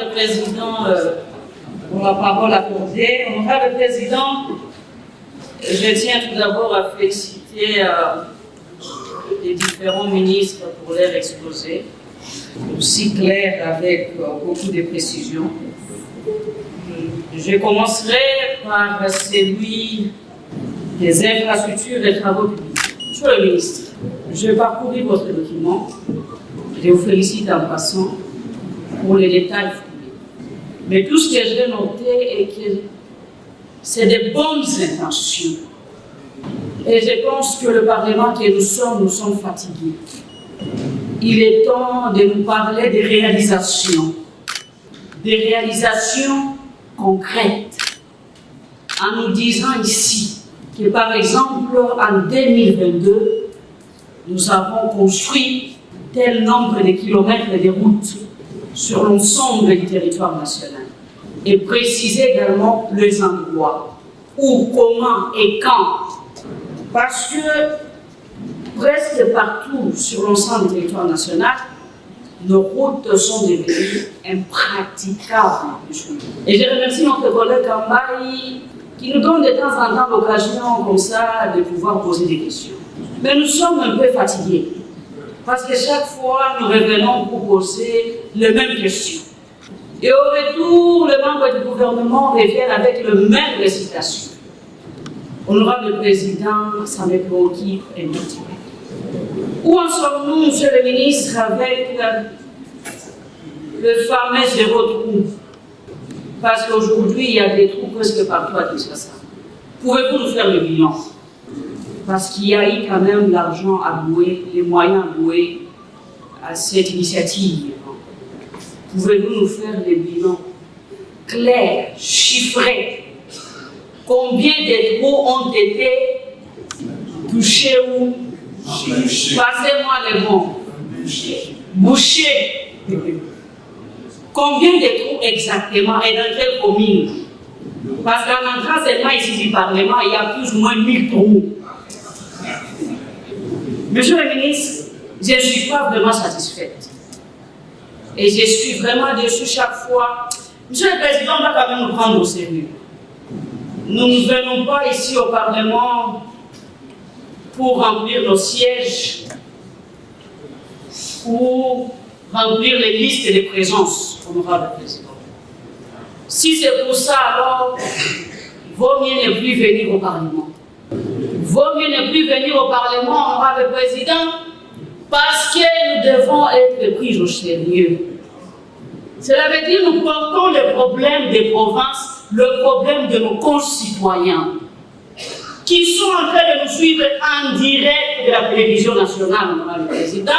Honorable Président, pour la parole accordée. Honorable Président, je tiens tout d'abord à féliciter les différents ministres pour leur exposé, aussi clair avec beaucoup de précisions. Je commencerai par celui des infrastructures et travaux publics. Monsieur le ministre, je vais parcourir votre document. Je vous félicite en passant pour les détails. Mais tout ce que je vais noter est que c'est de bonnes intentions. Et je pense que le Parlement que nous sommes fatigués. Il est temps de nous parler des réalisations concrètes, en nous disant ici que, par exemple, en 2022, nous avons construit tel nombre de kilomètres de routes sur l'ensemble du territoire national et préciser également les endroits où, comment et quand. Parce que presque partout sur l'ensemble du territoire national, nos routes sont devenues impraticables. Et je remercie notre collègue Kambaï qui nous donne de temps en temps l'occasion comme ça de pouvoir poser des questions. Mais nous sommes un peu fatigués parce que chaque fois nous revenons pour poser les mêmes questions. Et au retour, les membres du gouvernement reviennent avec les mêmes récitations. Honorable Président, ça me préoccupe un petit peu. Où en sommes-nous, Monsieur le ministre, avec le fameux zéro trou? Parce qu'aujourd'hui, il y a des trous presque partout à Kinshasa. Pouvez-vous nous faire le bilan? Parce qu'il y a eu quand même l'argent alloué, les moyens alloués à cette initiative. Pouvez-vous nous faire le bilan clair, chiffré? Combien de trous ont été touchés ou passez-moi les mots. Bouchés. Combien de trous exactement et dans quelle commune? Parce qu'en entrant seulement ici du Parlement, il y a plus ou moins 1000 trous. Monsieur le ministre, je ne suis pas vraiment satisfaite. Et je suis vraiment déçue chaque fois. Monsieur le Président, on va quand même nous prendre au sérieux. Nous ne venons pas ici au Parlement pour remplir nos sièges ou remplir les listes de présence, honorable Président. Si c'est pour ça, alors, vaut mieux ne plus venir au Parlement. Vaut mieux ne plus venir au Parlement, honorable Président, parce que nous devons être pris au sérieux. Cela veut dire que nous portons le problème des provinces, le problème de nos concitoyens, qui sont en train de nous suivre en direct de la télévision nationale, honorable Président,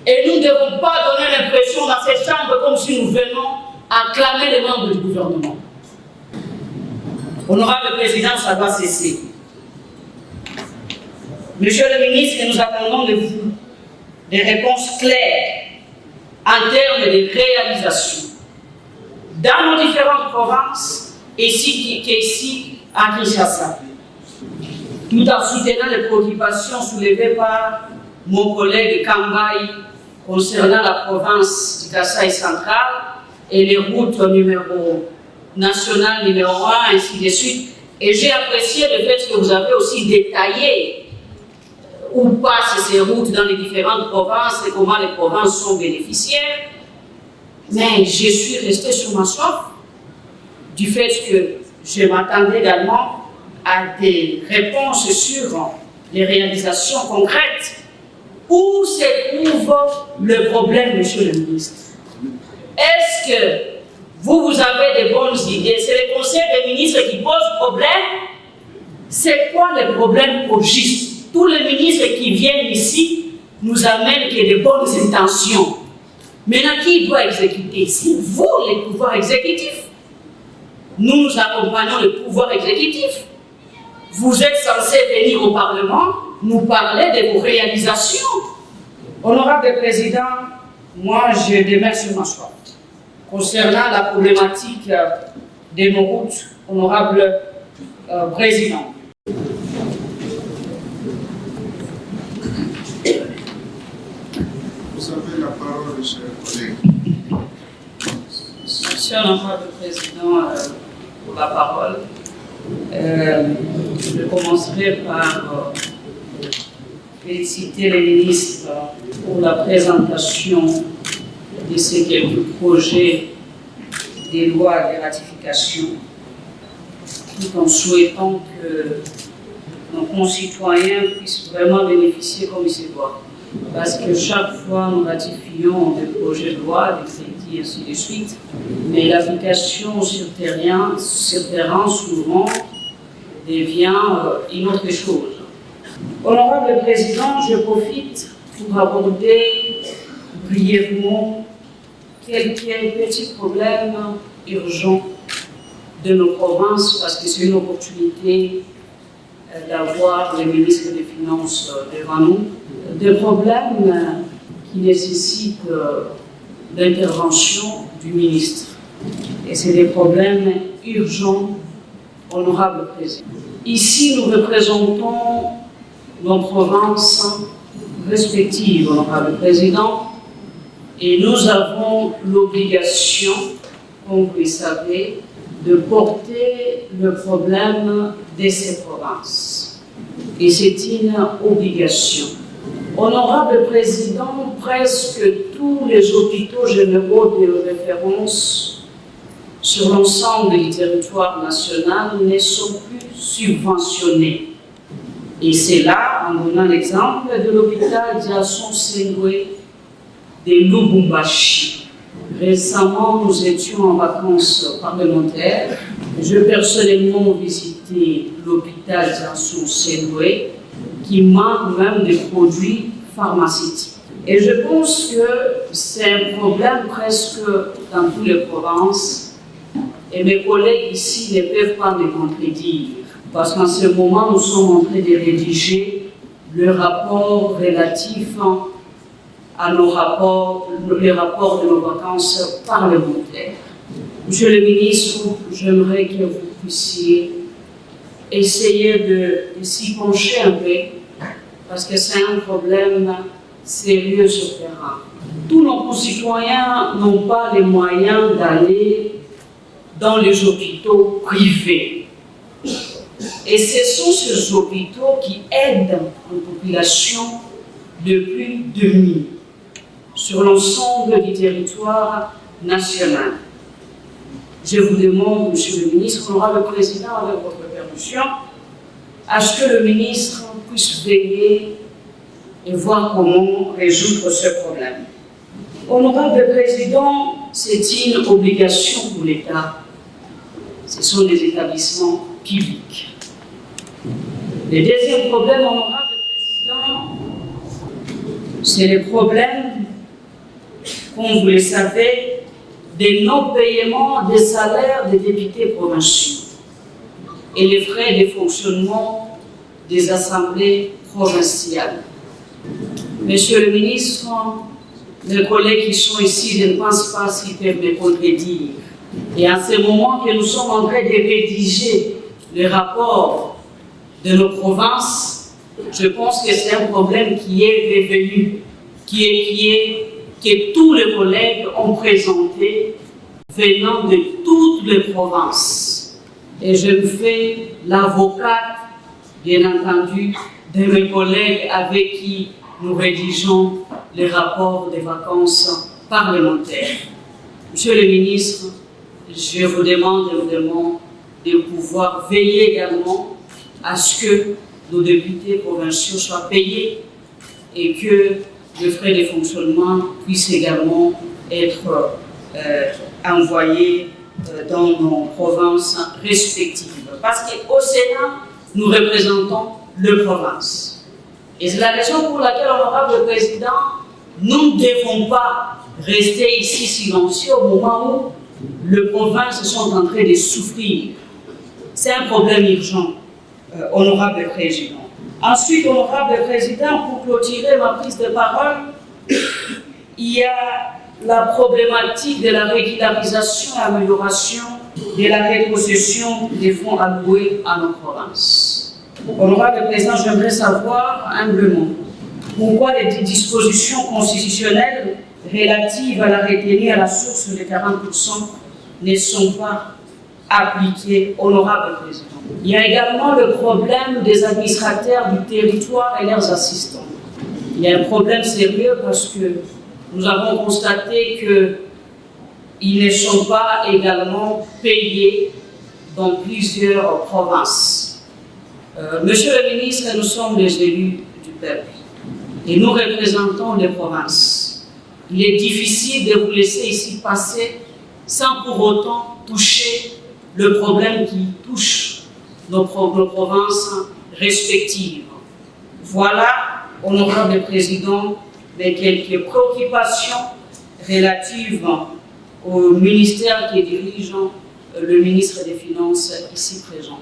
et nous ne devons pas donner l'impression dans cette chambre comme si nous venons acclamer les membres du gouvernement. Honorable Président, ça va cesser. Monsieur le ministre, nous attendons de vous des réponses claires en termes de réalisation dans nos différentes provinces et ici à Kinshasa, tout en soutenant les préoccupations soulevées par mon collègue Kambaï concernant la province du Kasaï central et les routes nationales numéro 1, ainsi de suite. Et j'ai apprécié le fait que vous avez aussi détaillé où passent ces routes dans les différentes provinces et comment les provinces sont bénéficiaires. Mais je suis restée sur ma soif du fait que je m'attendais également à des réponses sur les réalisations concrètes. Où se trouve le problème, monsieur le ministre? Est-ce que vous avez de bonnes idées? C'est le Conseil des ministres qui pose problème? C'est quoi le problème au juste? Tous les ministres qui viennent ici nous amènent que de bonnes intentions. Maintenant, qui doit exécuter? C'est vous, les pouvoirs exécutifs. Nous accompagnons le pouvoir exécutif. Vous êtes censés venir au Parlement nous parler de vos réalisations. Honorable Président, moi je demeure sur ma soif. Concernant la problématique de nos routes, honorable Président. Vous avez la parole, cher collègue. Monsieur l'honorable président, pour la parole. Je commencerai par féliciter les ministres pour la présentation de ces quelques projets des lois de ratification, tout en souhaitant que nos concitoyens puissent vraiment bénéficier comme il se doit. Parce que chaque fois nous ratifions des projets de loi, des crédits, ainsi de suite, mais l'application sur terrain souvent devient une autre chose. Honorable Président, je profite pour aborder brièvement quelques petits problèmes urgents de nos provinces, parce que c'est une opportunité d'avoir les ministres des Finances devant nous. Des problèmes qui nécessitent l'intervention du ministre. Et c'est des problèmes urgents, honorable Président. Ici, nous représentons nos provinces respectives, honorable Président, et nous avons l'obligation, comme vous le savez, de porter le problème de ces provinces. Et c'est une obligation. Honorable Président, presque tous les hôpitaux généraux de référence sur l'ensemble du territoire national ne sont plus subventionnés. Et c'est là, en donnant l'exemple de l'hôpital Diasson Sengwe de Lubumbashi. Récemment, nous étions en vacances parlementaires. Je personnellement visité l'hôpital Diasson Sengwe, qui manque même des produits pharmaceutiques. Et je pense que c'est un problème presque dans toutes les provinces. Et mes collègues ici ne peuvent pas me contredire. Parce qu'en ce moment, nous sommes en train de rédiger le rapport relatif à nos rapports, les rapports de nos vacances parlementaires. Monsieur le ministre, j'aimerais que vous puissiez essayer de s'y pencher un peu, parce que c'est un problème sérieux sur le terrain. Tous nos concitoyens n'ont pas les moyens d'aller dans les hôpitaux privés. Et ce sont ces hôpitaux qui aident la population depuis 2000 sur l'ensemble du territoire national. Je vous demande, Monsieur le ministre, honorable Président, avec votre permission, à ce que le ministre puisse veiller et voir comment résoudre ce problème. Honorable Président, c'est une obligation pour l'État. Ce sont des établissements publics. Le deuxième problème, honorable Président, c'est le problème, comme vous le savez, des non-paiements des salaires des députés provinciaux et les frais de fonctionnement des assemblées provinciales. Monsieur le ministre, les collègues qui sont ici, je ne pense pas s'ils peuvent me contredire. Et en ce moment que nous sommes en train de rédiger le rapport de nos provinces, je pense que c'est un problème qui est revenu, que tous les collègues ont présenté venant de toutes les provinces. Et je me fais l'avocate, bien entendu, de mes collègues avec qui nous rédigeons les rapports des vacances parlementaires. Monsieur le ministre, je vous demande évidemment de pouvoir veiller également à ce que nos députés provinciaux soient payés et que les frais de fonctionnement puissent également être envoyés dans nos provinces respectives. Parce qu'au Sénat, nous représentons les provinces. Et c'est la raison pour laquelle, honorable Président, nous ne devons pas rester ici silencieux au moment où les provinces sont en train de souffrir. C'est un problème urgent, honorable Président. Ensuite, honorable Président, pour clôturer ma prise de parole, il y a la problématique de la régularisation et amélioration de la rétrocession des fonds alloués à nos provinces. Honorable Président, j'aimerais savoir humblement pourquoi les dispositions constitutionnelles relatives à la retenue à la source de 40% ne sont pas appliquées, honorable président. Il y a également le problème des administrateurs du territoire et leurs assistants. Il y a un problème sérieux parce que nous avons constaté qu'ils ne sont pas également payés dans plusieurs provinces. Monsieur le ministre, nous sommes les élus du peuple et nous représentons les provinces. Il est difficile de vous laisser ici passer sans pour autant toucher le problème qui touche nos provinces respectives. Voilà, honorable président, les quelques préoccupations relatives au ministère qui dirige le ministre des Finances ici présent.